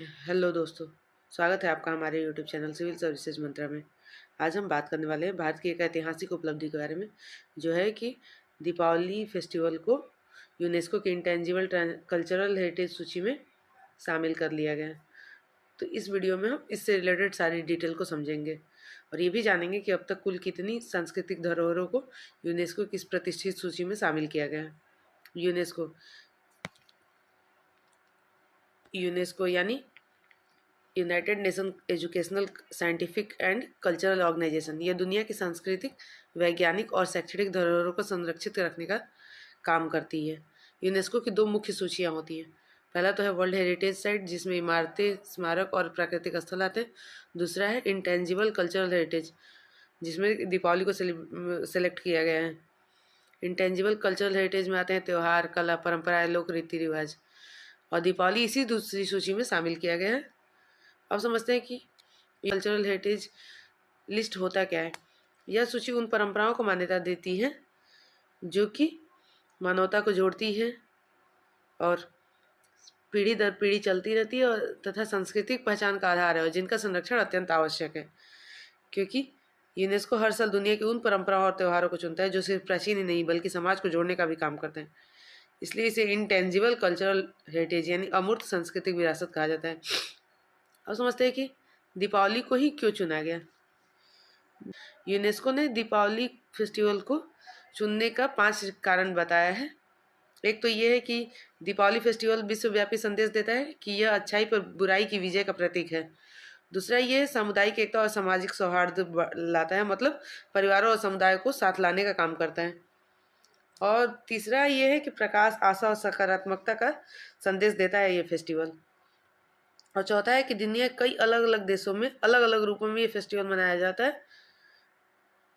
Hello दोस्तों, स्वागत है आपका हमारे यूट्यूब चैनल सिविल सर्विसेज मंत्रा में। आज हम बात करने वाले हैं भारत की एक ऐतिहासिक उपलब्धि के बारे में, जो है कि दीपावली फेस्टिवल को यूनेस्को की इंटेंजिबल कल्चरल हेरिटेज सूची में शामिल कर लिया गया है। तो इस वीडियो में हम इससे रिलेटेड सारी डिटेल को समझेंगे और ये भी जानेंगे कि अब तक कुल कितनी सांस्कृतिक धरोहरों को यूनेस्को की इस प्रतिष्ठित सूची में शामिल किया गया है। यूनेस्को यानी united nation educational scientific and cultural organization, यह दुनिया की सांस्कृतिक, वैज्ञानिक और शैक्षणिक धरोहरों को संरक्षित रखने का काम करती है। यूनेस्को की दो मुख्य सूचियाँ होती हैं। पहला तो है वर्ल्ड हेरिटेज साइट, जिसमें इमारतें, स्मारक और प्राकृतिक स्थल आते हैं। दूसरा है इंटेंजिबल कल्चरल हेरिटेज, जिसमें दीपावली को सेलेक्ट किया गया है। इंटेंजिबल कल्चरल हेरिटेज में आते हैं त्यौहार, कला, परंपराएं, लोक रीति रिवाज, और दीपावली इसी दूसरी सूची में शामिल किया गया है। अब समझते हैं कि कल्चरल हेरिटेज लिस्ट होता क्या है। यह सूची उन परंपराओं को मान्यता देती है जो कि मानवता को जोड़ती है और पीढ़ी दर पीढ़ी चलती रहती है और तथा सांस्कृतिक पहचान का आधार है और जिनका संरक्षण अत्यंत आवश्यक है, क्योंकि यूनेस्को हर साल दुनिया की उन परंपराओं और त्योहारों को चुनता है जो सिर्फ प्राचीन ही नहीं बल्कि समाज को जोड़ने का भी काम करते हैं। इसलिए इसे इंटेंजिबल कल्चरल हेरिटेज यानी अमूर्त सांस्कृतिक विरासत कहा जाता है। अब समझते हैं कि दीपावली को ही क्यों चुना गया। यूनेस्को ने दीपावली फेस्टिवल को चुनने का 5 कारण बताया है। एक तो ये है कि दीपावली फेस्टिवल विश्वव्यापी संदेश देता है कि यह अच्छाई पर बुराई की विजय का प्रतीक है। दूसरा ये सामुदायिक एकता और सामाजिक सौहार्द लाता है, मतलब परिवारों और समुदाय को साथ लाने का काम करता है। और तीसरा ये है कि प्रकाश, आशा और सकारात्मकता का संदेश देता है ये फेस्टिवल। और चौथा है कि दुनिया के कई अलग अलग देशों में अलग अलग रूपों में ये फेस्टिवल मनाया जाता है।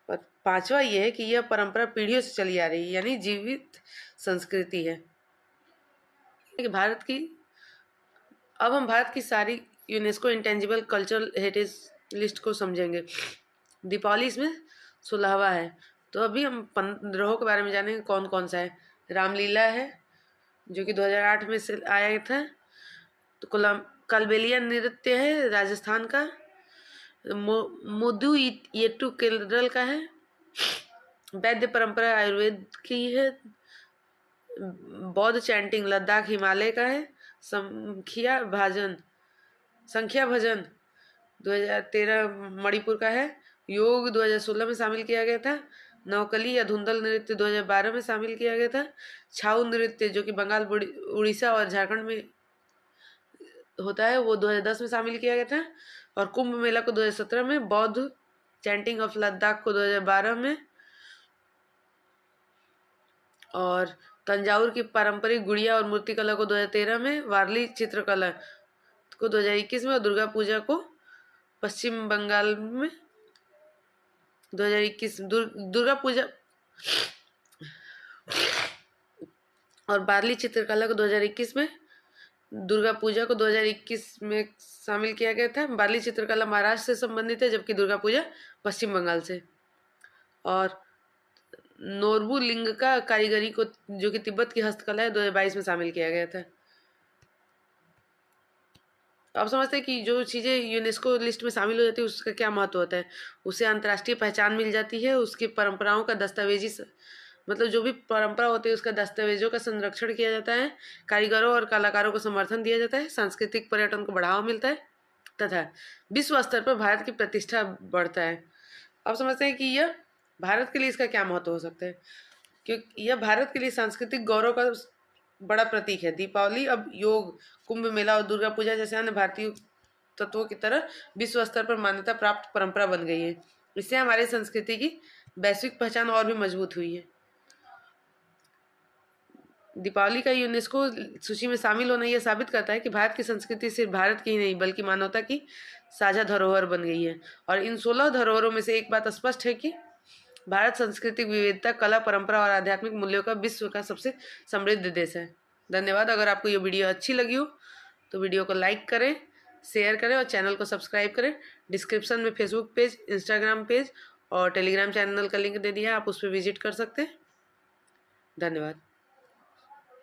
और पांचवा ये है कि यह परंपरा पीढ़ियों से चली आ रही है, यानी जीवित संस्कृति है। कि अब हम भारत की सारी UNESCO intangible cultural heritage list को समझेंगे। दीपावली इसमें 16वां है। तो अभी हम 15 के बारे में जानेंगे कौन कौन सा है। रामलीला है, जो कि 2008 में से आया था। तो कालबेलिया नृत्य है राजस्थान का। मुदु येटू केरल का है। वैद्य परंपरा आयुर्वेद की है। बौद्ध चैंटिंग लद्दाख हिमालय का है। संख्या भजन 2013 मणिपुर का है। योग 2016 में शामिल किया गया था। नौकली या धुंधल नृत्य 2012 में शामिल किया गया था। छाऊ नृत्य, जो कि बंगाल, उड़ीसा और झारखंड में होता है, वो 2010 में शामिल किया गया था। और कुंभ मेला को 2017 में, बौद्ध चैंटिंग ऑफ लद्दाख को 2012 में, और तंजावुर की पारंपरिक गुड़िया और मूर्ति कला को 2013 में, वारली चित्रकला को 2021 में, और दुर्गा पूजा को पश्चिम बंगाल में 2021 दुर्गा पूजा और बार्ली चित्रकला को 2021 में, दुर्गा पूजा को 2021 में शामिल किया गया था। बार्ली चित्रकला महाराष्ट्र से संबंधित है, जबकि दुर्गा पूजा पश्चिम बंगाल से। और नोरबू लिंग का कारीगरी को, जो कि तिब्बत की हस्तकला है, 2022 में शामिल किया गया था। आप समझते हैं कि जो चीज़ें यूनेस्को लिस्ट में शामिल हो जाती है उसका क्या महत्व होता है। उसे अंतर्राष्ट्रीय पहचान मिल जाती है, उसकी परंपराओं का दस्तावेजी, मतलब जो भी परंपरा होती है उसका दस्तावेजों का संरक्षण किया जाता है, कारीगरों और कलाकारों को समर्थन दिया जाता है, सांस्कृतिक पर्यटन को बढ़ावा मिलता है तथा विश्व स्तर पर भारत की प्रतिष्ठा बढ़ता है। अब समझते हैं कि यह भारत के लिए इसका क्या महत्व हो सकता है, क्योंकि यह भारत के लिए सांस्कृतिक गौरव का बड़ा प्रतीक है। दीपावली अब योग, कुंभ मेला और दुर्गा पूजा जैसे अन्य भारतीय तत्वों की तरह विश्व स्तर पर मान्यता प्राप्त परंपरा बन गई है। इससे हमारी संस्कृति की वैश्विक पहचान और भी मजबूत हुई है। दीपावली का यूनेस्को सूची में शामिल होना यह साबित करता है कि भारत की संस्कृति सिर्फ भारत की ही नहीं बल्कि मानवता की साझा धरोहर बन गई है। और इन 16 धरोहरों में से एक बात स्पष्ट है कि भारत सांस्कृतिक विविधता, कला, परंपरा और आध्यात्मिक मूल्यों का विश्व का सबसे समृद्ध देश है। धन्यवाद। अगर आपको ये वीडियो अच्छी लगी हो तो वीडियो को लाइक करें, शेयर करें और चैनल को सब्सक्राइब करें। डिस्क्रिप्शन में फेसबुक पेज, इंस्टाग्राम पेज और टेलीग्राम चैनल का लिंक दे दिया है, आप उस पर विजिट कर सकते हैं। धन्यवाद।